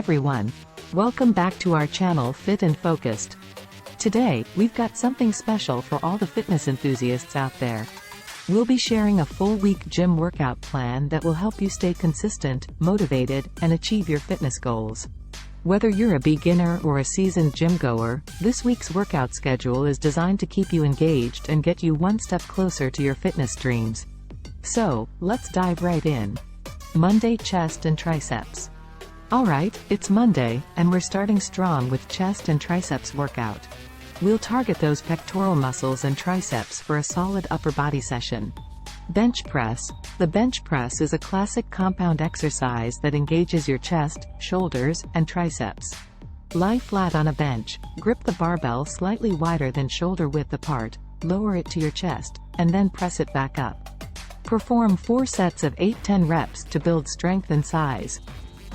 everyone. Welcome back to our channel Fit and Focused. Today, we've got something special for all the fitness enthusiasts out there. We'll be sharing a full-week gym workout plan that will help you stay consistent, motivated, and achieve your fitness goals. Whether you're a beginner or a seasoned gym goer, this week's workout schedule is designed to keep you engaged and get you one step closer to your fitness dreams. So, let's dive right in. Monday, chest and triceps. Alright, it's Monday, and we're starting strong with chest and triceps workout. We'll target those pectoral muscles and triceps for a solid upper body session. Bench press. The bench press is a classic compound exercise that engages your chest, shoulders, and triceps. Lie flat on a bench, grip the barbell slightly wider than shoulder width apart, lower it to your chest, and then press it back up. Perform 4 sets of 8-10 reps to build strength and size.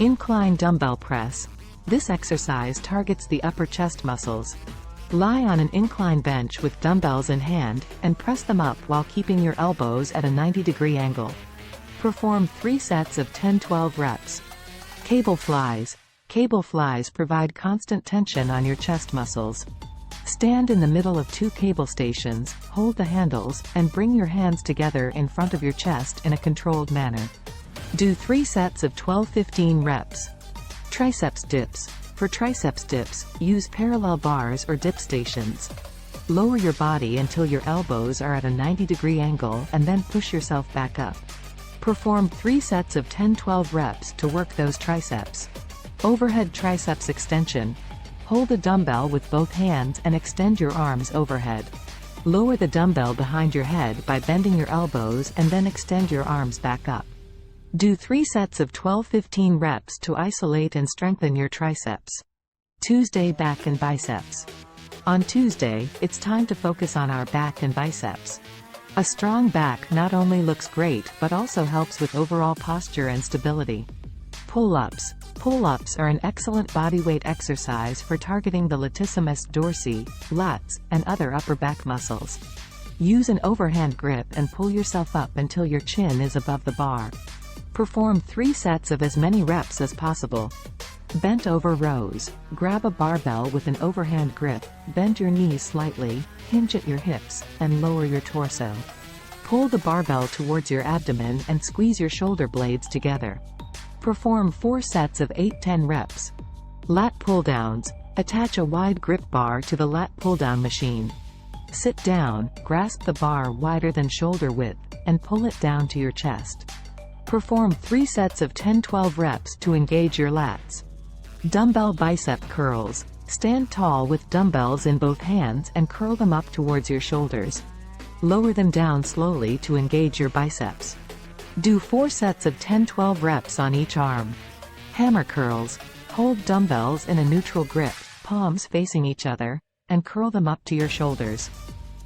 Incline dumbbell press. This exercise targets the upper chest muscles. Lie on an incline bench with dumbbells in hand, and press them up while keeping your elbows at a 90-degree angle. Perform 3 sets of 10-12 reps. Cable flies. Cable flies provide constant tension on your chest muscles. Stand in the middle of 2 cable stations, hold the handles, and bring your hands together in front of your chest in a controlled manner. Do 3 sets of 12-15 reps. Triceps dips. For triceps dips, use parallel bars or dip stations. Lower your body until your elbows are at a 90-degree angle and then push yourself back up. Perform 3 sets of 10-12 reps to work those triceps. Overhead triceps extension. Hold a dumbbell with both hands and extend your arms overhead. Lower the dumbbell behind your head by bending your elbows and then extend your arms back up. Do 3 sets of 12-15 reps to isolate and strengthen your triceps. Tuesday, back and biceps. On Tuesday, it's time to focus on our back and biceps. A strong back not only looks great but also helps with overall posture and stability. Pull-ups. Pull-ups are an excellent bodyweight exercise for targeting the latissimus dorsi, lats, and other upper back muscles. Use an overhand grip and pull yourself up until your chin is above the bar. Perform 3 sets of as many reps as possible. Bent over rows. Grab a barbell with an overhand grip, bend your knees slightly, hinge at your hips, and lower your torso. Pull the barbell towards your abdomen and squeeze your shoulder blades together. Perform 4 sets of 8-10 reps. Lat pulldowns. Attach a wide grip bar to the lat pulldown machine. Sit down, grasp the bar wider than shoulder width, and pull it down to your chest. Perform 3 sets of 10-12 reps to engage your lats. Dumbbell bicep curls. Stand tall with dumbbells in both hands and curl them up towards your shoulders. Lower them down slowly to engage your biceps. Do 4 sets of 10-12 reps on each arm. Hammer curls. Hold dumbbells in a neutral grip, palms facing each other, and curl them up to your shoulders.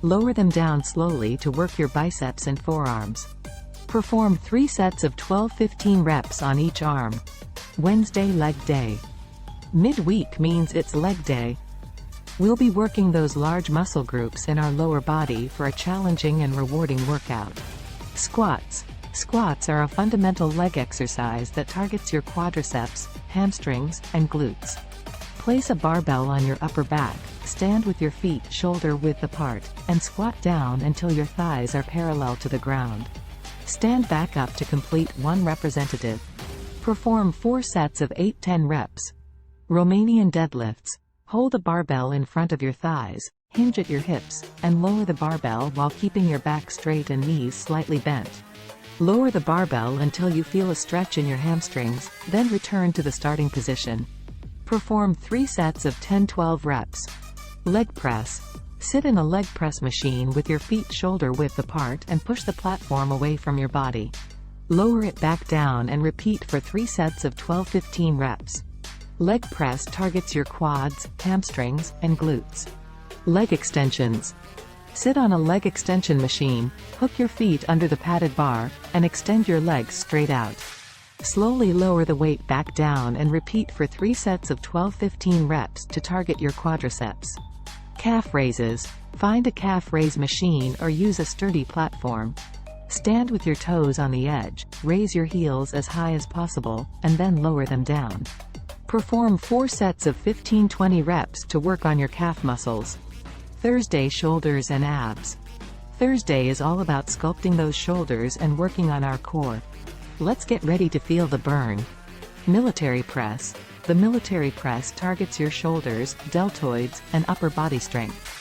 Lower them down slowly to work your biceps and forearms. Perform 3 sets of 12-15 reps on each arm. Wednesday, leg day. Midweek means it's leg day. We'll be working those large muscle groups in our lower body for a challenging and rewarding workout. Squats. Squats are a fundamental leg exercise that targets your quadriceps, hamstrings, and glutes. Place a barbell on your upper back, stand with your feet shoulder width apart, and squat down until your thighs are parallel to the ground. Stand back up to complete 1 representative. Perform 4 sets of 8-10 reps. Romanian deadlifts. Hold a barbell in front of your thighs, hinge at your hips, and lower the barbell while keeping your back straight and knees slightly bent. Lower the barbell until you feel a stretch in your hamstrings, then return to the starting position. Perform 3 sets of 10-12 reps. Leg press. Sit in a leg press machine with your feet shoulder width apart and push the platform away from your body. Lower it back down and repeat for 3 sets of 12-15 reps. Leg press targets your quads, hamstrings, and glutes. Leg extensions. Sit on a leg extension machine, hook your feet under the padded bar, and extend your legs straight out. Slowly lower the weight back down and repeat for 3 sets of 12-15 reps to target your quadriceps. Calf raises. Find a calf raise machine or use a sturdy platform. Stand with your toes on the edge, raise your heels as high as possible, and then lower them down. Perform 4 sets of 15-20 reps to work on your calf muscles. Thursday, shoulders and abs. Thursday is all about sculpting those shoulders and working on our core. Let's get ready to feel the burn. Military press. The military press targets your shoulders, deltoids, and upper body strength.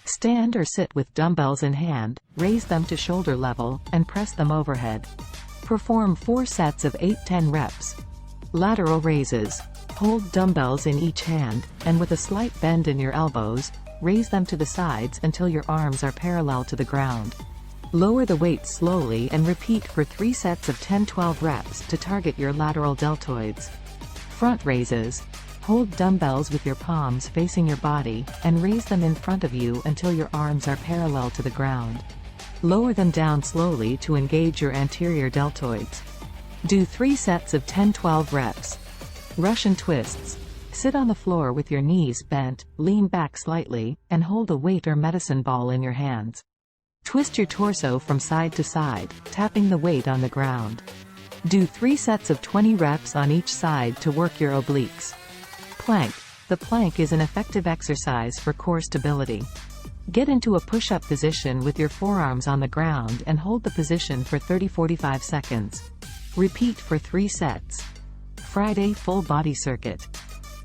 Stand or sit with dumbbells in hand, raise them to shoulder level, and press them overhead. Perform 4 sets of 8-10 reps. Lateral raises. Hold dumbbells in each hand, and with a slight bend in your elbows, raise them to the sides until your arms are parallel to the ground. Lower the weight slowly and repeat for 3 sets of 10-12 reps to target your lateral deltoids. Front raises. Hold dumbbells with your palms facing your body, and raise them in front of you until your arms are parallel to the ground. Lower them down slowly to engage your anterior deltoids. Do 3 sets of 10-12 reps. Russian twists. Sit on the floor with your knees bent, lean back slightly, and hold a weight or medicine ball in your hands. Twist your torso from side to side, tapping the weight on the ground. Do 3 sets of 20 reps on each side to work your obliques. Plank. The plank is an effective exercise for core stability. Get into a push-up position with your forearms on the ground and hold the position for 30-45 seconds. Repeat for 3 sets. Friday, full body circuit.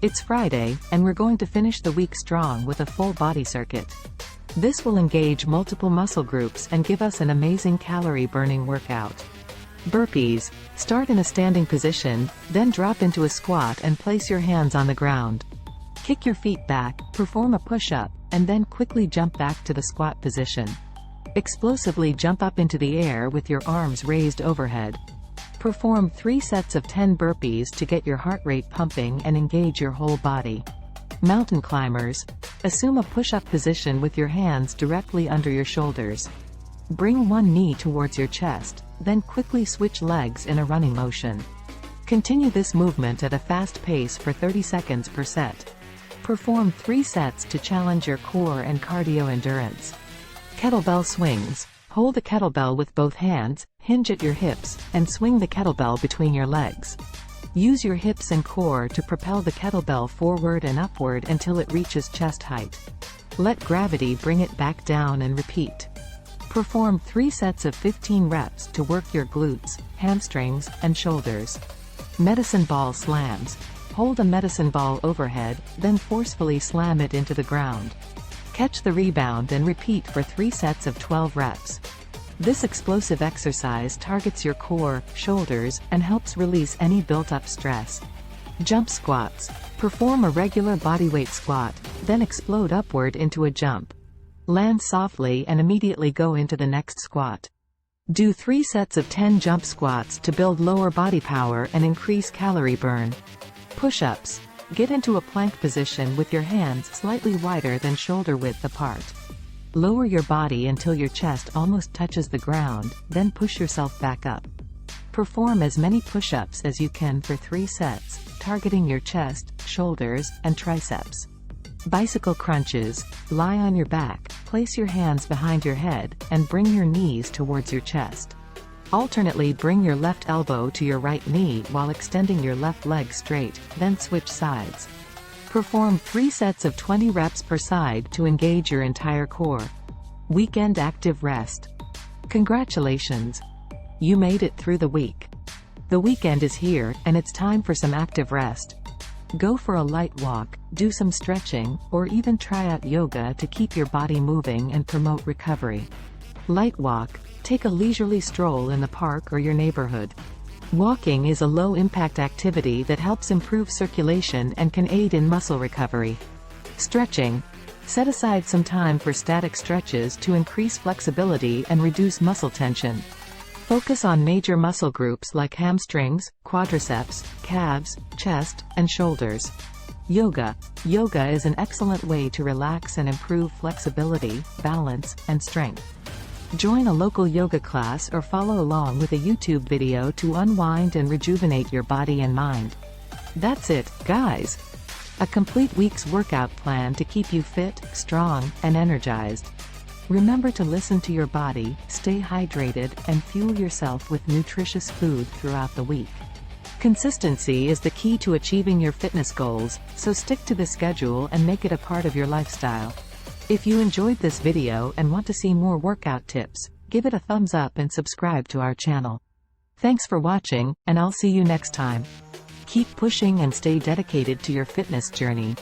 It's Friday, and we're going to finish the week strong with a full body circuit. This will engage multiple muscle groups and give us an amazing calorie-burning workout. Burpees. Start in a standing position, then drop into a squat and place your hands on the ground. Kick your feet back, perform a push-up, and then quickly jump back to the squat position. Explosively jump up into the air with your arms raised overhead. Perform 3 sets of 10 burpees to get your heart rate pumping and engage your whole body. Mountain climbers. Assume a push-up position with your hands directly under your shoulders. Bring one knee towards your chest, then quickly switch legs in a running motion. Continue this movement at a fast pace for 30 seconds per set. Perform 3 sets to challenge your core and cardio endurance. Kettlebell swings. Hold a kettlebell with both hands, hinge at your hips, and swing the kettlebell between your legs. Use your hips and core to propel the kettlebell forward and upward until it reaches chest height. Let gravity bring it back down and repeat. Perform 3 sets of 15 reps to work your glutes, hamstrings, and shoulders. Medicine ball slams. Hold a medicine ball overhead, then forcefully slam it into the ground. Catch the rebound and repeat for 3 sets of 12 reps. This explosive exercise targets your core, shoulders, and helps release any built-up stress. Jump squats. Perform a regular bodyweight squat, then explode upward into a jump. Land softly and immediately go into the next squat. Do 3 sets of 10 jump squats to build lower body power and increase calorie burn. Push-ups. Get into a plank position with your hands slightly wider than shoulder width apart. Lower your body until your chest almost touches the ground, then push yourself back up. Perform as many push-ups as you can for 3 sets, targeting your chest, shoulders, and triceps. Bicycle crunches. Lie on your back, place your hands behind your head, and bring your knees towards your chest. Alternately bring your left elbow to your right knee while extending your left leg straight, then switch sides. Perform 3 sets of 20 reps per side to engage your entire core. Weekend active rest. Congratulations! You made it through the week. The weekend is here, and it's time for some active rest. Go for a light walk, do some stretching, or even try out yoga to keep your body moving and promote recovery. Light walk. Take a leisurely stroll in the park or your neighborhood. Walking is a low-impact activity that helps improve circulation and can aid in muscle recovery. Stretching. Set aside some time for static stretches to increase flexibility and reduce muscle tension. Focus on major muscle groups like hamstrings, quadriceps, calves, chest, and shoulders. Yoga. Yoga is an excellent way to relax and improve flexibility, balance, and strength. Join a local yoga class or follow along with a YouTube video to unwind and rejuvenate your body and mind. That's it, guys! A complete week's workout plan to keep you fit, strong, and energized. Remember to listen to your body, stay hydrated, and fuel yourself with nutritious food throughout the week. Consistency is the key to achieving your fitness goals, so stick to the schedule and make it a part of your lifestyle. If you enjoyed this video and want to see more workout tips, give it a thumbs up and subscribe to our channel. Thanks for watching, and I'll see you next time. Keep pushing and stay dedicated to your fitness journey.